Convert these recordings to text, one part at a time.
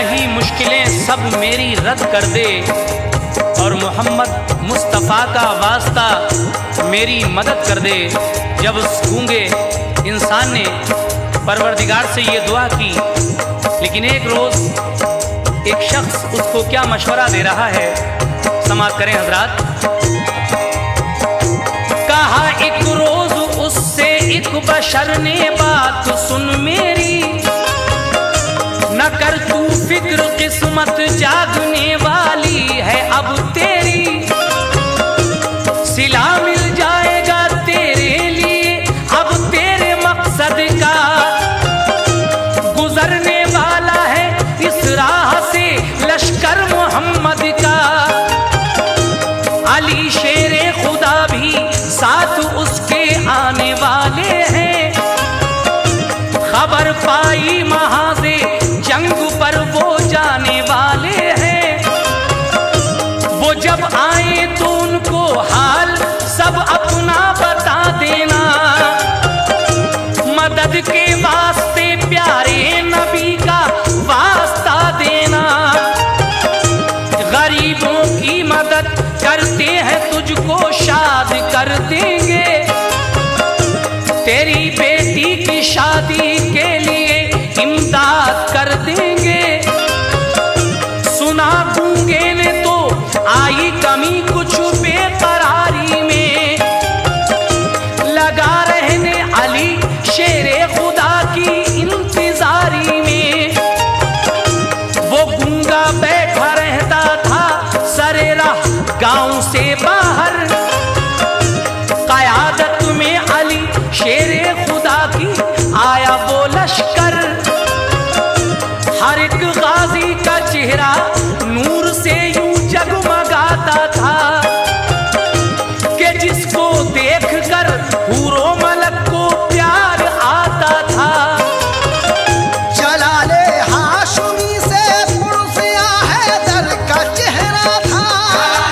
इलाही मुश्किलें सब मेरी रद्द कर दे और मोहम्मद मुस्तफ़ा का वास्ता मेरी मदद कर दे। जब उस गूंगे इंसान ने परवरदिगार से ये दुआ की, लेकिन एक रोज़ एक शख्स उसको क्या मशवरा दे रहा है, समाअत करें हजरात। कहा एक रोज उससे एक बशर ने बात सुन मेरी, न कर तू फिक्र किस्मत जागने वाली है अब तेरी। सिला मिल जाएगा तेरे लिए अब तेरे मकसद का, गुजरने वाला है इस राह से लश्कर मोहम्मद का। अली शेरे खुदा भी साथ उसके आने वाले हैं, खबर पाई महाज़े जंग पर वो जाने वाले हैं। वो जब आए तो उनको हाल सब अपना बता देना, मदद के वास्ते प्यारे नबी का वास्ता देना। गरीबों की मदद करते हैं तुझको शाद कर देंगे, तेरी बेटी की शादी के लिए इमदाद कर देंगे। सुना गूंगे ने तो आई कमी कुछ बेकरारी में, लगा रहने अली शेरे खुदा की इंतजारी में। वो गूंगा बैठा रहता था सरे राह गांव से बाहर, क़यादत में अली शेरे खुदा की आया वो लश्कर। हर एक गाजी का चेहरा नूर से यूं जगमगाता था कि जिसको देखकर हूरो मलक को प्यार आता था। जलाले हाशमी से पुरसिया हैदर का चेहरा था,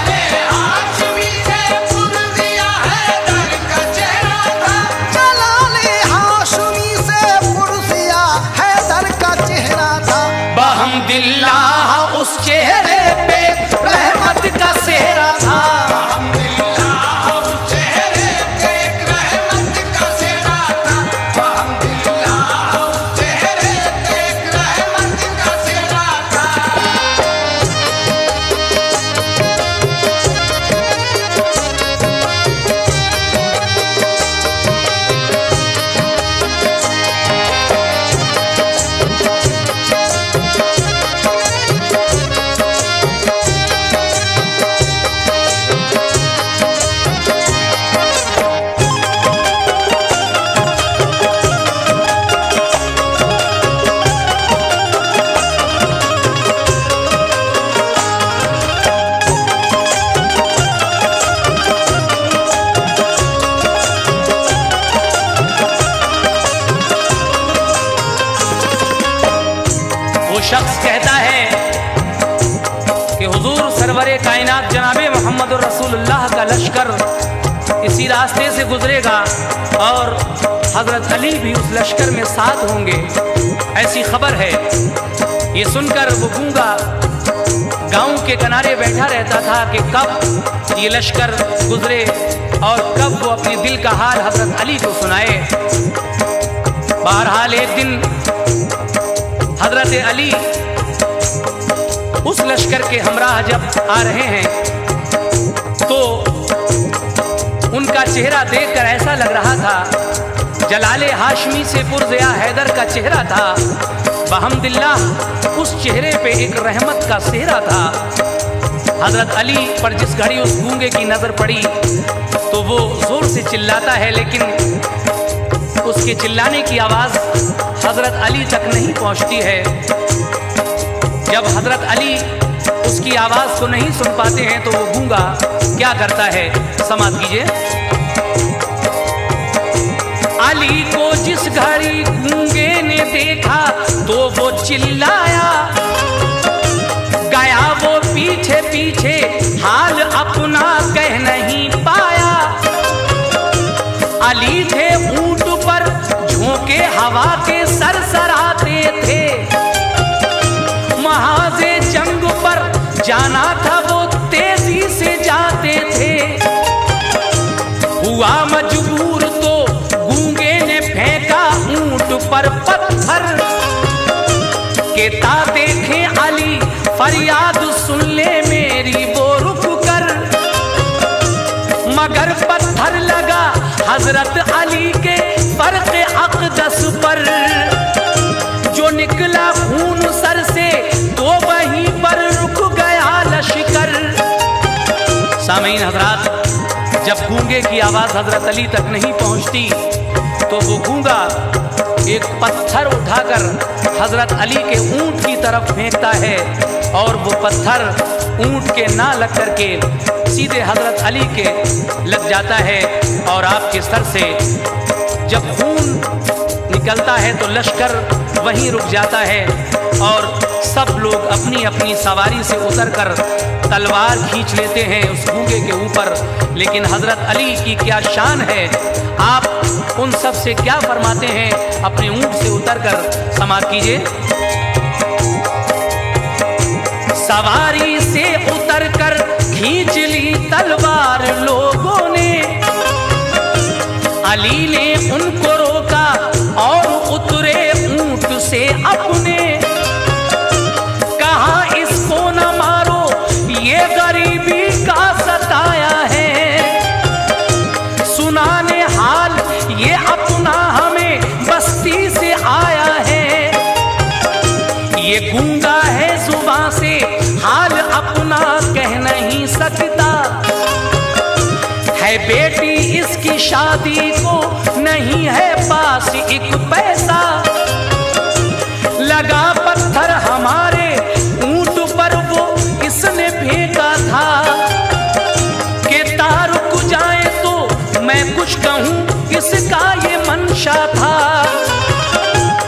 जलाले हाशमी से पुरसिया हैदर का चेहरा था, जलाले हाशमी से पुरसिया हैदर का चेहरा था। बहम्दिल्लाह उस चेहरे पे रहमत का सेहरा था, बहम्दिल्लाह उस चेहरे पे रहमत का सेहरा था, बहम्दिल्लाह उस चेहरे पे रहमत का सेहरा था। वो शख्स कहता है कि हुजूर सरवरे कायनात जनाबे मोहम्मद रसूलुल्लाह का लश्कर इसी रास्ते से गुजरेगा और हजरत अली भी उस लश्कर में साथ होंगे, ऐसी खबर है। ये सुनकर वो गूंगा गांव के किनारे बैठा रहता था कि कब ये लश्कर गुजरे और कब वो अपने दिल का हाल हजरत अली को सुनाए। बहरहाल एक दिन हजरत अली उस लश्कर के हमराह जब आ रहे हैं तो उनका चेहरा देखकर ऐसा लग रहा था जलाले हाशमी से पुरज़िया हैदर का चेहरा था। बहम्दिल्लाह उस चेहरे पे एक रहमत का सेहरा था। हजरत अली पर जिस घड़ी उस गूंगे की नज़र पड़ी तो वो जोर से चिल्लाता है, लेकिन उसके चिल्लाने की आवाज़ हजरत अली तक नहीं पहुंचती है। जब हजरत अली उसकी आवाज़ को नहीं सुन पाते हैं तो वो गूंगा क्या करता है, समाअत कीजिए। अली को जिस घड़ी गूंगे ने देखा तो वो चिल्लाया, गया वो पीछे पीछे हाल अपना कह नहीं पाया। अली थे ऊंट पर झोंके हवा के सरसराते थे, जाना था वो तेजी से जाते थे, हुआ मजबूर तो गूंगे ने फेंका ऊंट पर पत्थर, के ता देखे अली फरियाद सुन ले मेरी वो रुक कर, मगर पत्थर लगा हजरत अली के फर्क अक़दस पर, जो निकला खून सर से तो वहीं पर रुक गया लश्कर। सामीन हजरात, जब गूंगे की आवाज हजरत अली तक नहीं पहुंचती तो वो गूंगा एक पत्थर उठाकर हजरत अली के ऊंट की तरफ फेंकता है, और वो पत्थर ऊंट के ना लग करके सीधे हजरत अली के लग जाता है, और आपके सर से जब खून निकलता है तो लश्कर वहीं रुक जाता है, और सब लोग अपनी अपनी सवारी से उतरकर तलवार खींच लेते हैं उस गूंगे के ऊपर। लेकिन हजरत अली की क्या शान है, आप उन सब से क्या फरमाते हैं, अपने ऊंट से उतरकर समाप्त कीजिए। सवारी से उतरकर खींच ली तलवार लोगों ने, अली ने उनको रोका और उतरे ऊंट से अपने, कहा इसको न मारो ये गरीबी का सताया है, सुनाने हाल ये अपना हमें बस्ती से आया है, ये गूंगा है जुबान से हाल अपना कह नहीं सकता, है बेटी इसकी शादी को नहीं है पास एक पैसा, लगा पत्थर हमारे ऊंट पर वो इसने फेंका था, कि तार रुक जाए तो मैं कुछ कहूं इसका ये मंशा था।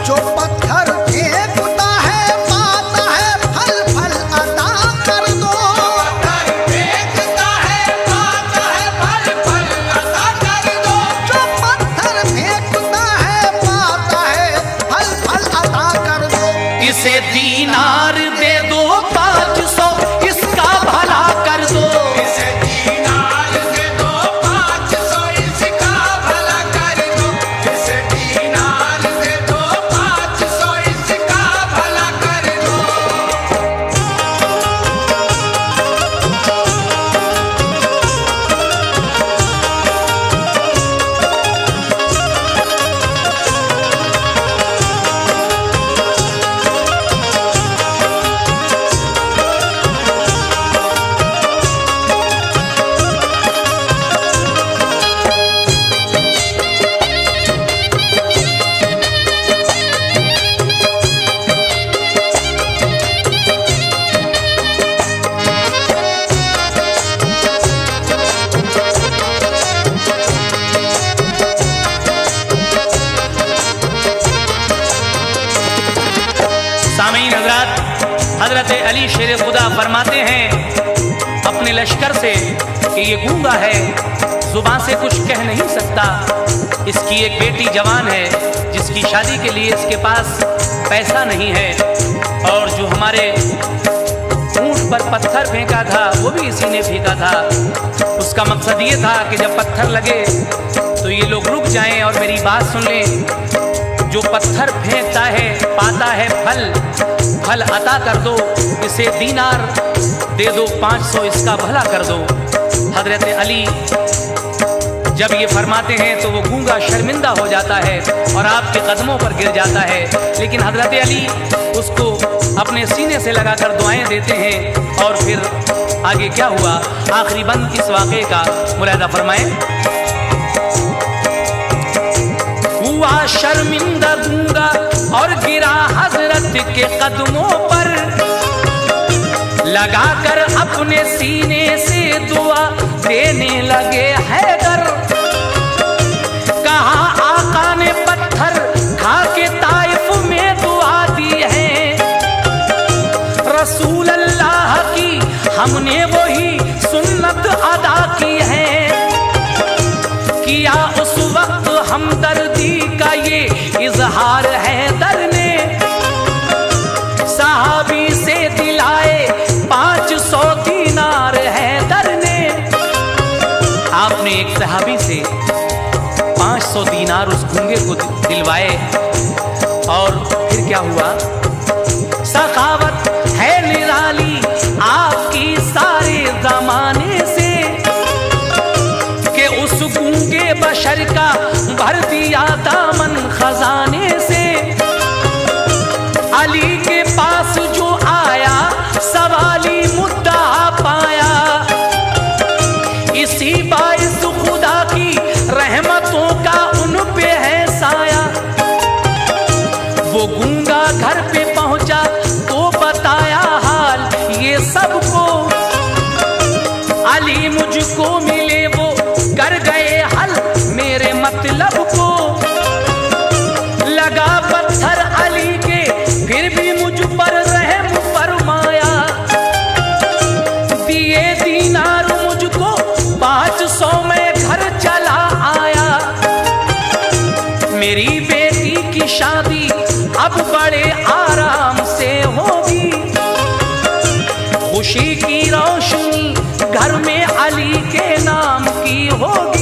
जो पत्थर फेंकता है पाता है फल, फल अता कर दो, पत्थर फेंकता है पाता है फल, फल अता कर दो, जो पत्थर फेंकता है पाता है फल, फल अता कर दो, इसे दीनार दे दो 500 इसका भला कर दो, इसे दीनार दे दो 500 इसका भला कर दो, इसे दीनार दे दो 500 इसका भला कर दो। सामीन हजरत, हजरत अली शेर खुदा फरमाते हैं अपने लश्कर से कि ये गूंगा है, जुबान से कुछ कह नहीं सकता, इसकी एक बेटी जवान है जिसकी शादी के लिए इसके पास पैसा नहीं है, और जो हमारे ऊंट पर पत्थर फेंका था वो भी इसी ने फेंका था। उसका मकसद ये था कि जब पत्थर लगे तो ये लोग रुक जाएं और मेरी बात सुन लें। जो पत्थर फेंकता है पाता है फल, फल अता कर दो, इसे दीनार दे दो 500 इसका भला कर दो। हजरत अली जब ये फरमाते हैं तो वो गूंगा शर्मिंदा हो जाता है और आपके कदमों पर गिर जाता है, लेकिन हजरत अली उसको अपने सीने से लगाकर दुआएं देते हैं। और फिर आगे क्या हुआ, आखिरी बंद इस वाक़े का मुलाहिजा फरमाएं। हुआ शर्मिंदा गूंगा और गिरा हजरत के कदमों पर, लगाकर अपने सीने से दुआ देने लगे हैदर। कहा आका ने पत्थर खा के ताइफ में दुआ दी है, रसूल अल्लाह की हमने वही सुन्नत अदा की है। किया उस वक्त हमदर्दी का ये इजहार हैदर ने, सहाबी से दिलाए 500 का भर दिया दामन खजाने से। अली के पास जो आया सवाली मुद्दा पाया, इसी बाइस खुदा की रहमतों का उन पे है साया। वो गूंगा घर पे पहुंचा तो बताया हाल ये सबको, अली मुझको मिले वो कर गए हल मेरे मतलब को। लगा पत्थर अली के फिर भी मुझ पर रहम फरमाया, दिए दीनार मुझको 500 में घर चला आया। मेरी बेटी की शादी अब बड़े आराम से होगी, खुशी की रोशनी घर में अली के नाम की होगी।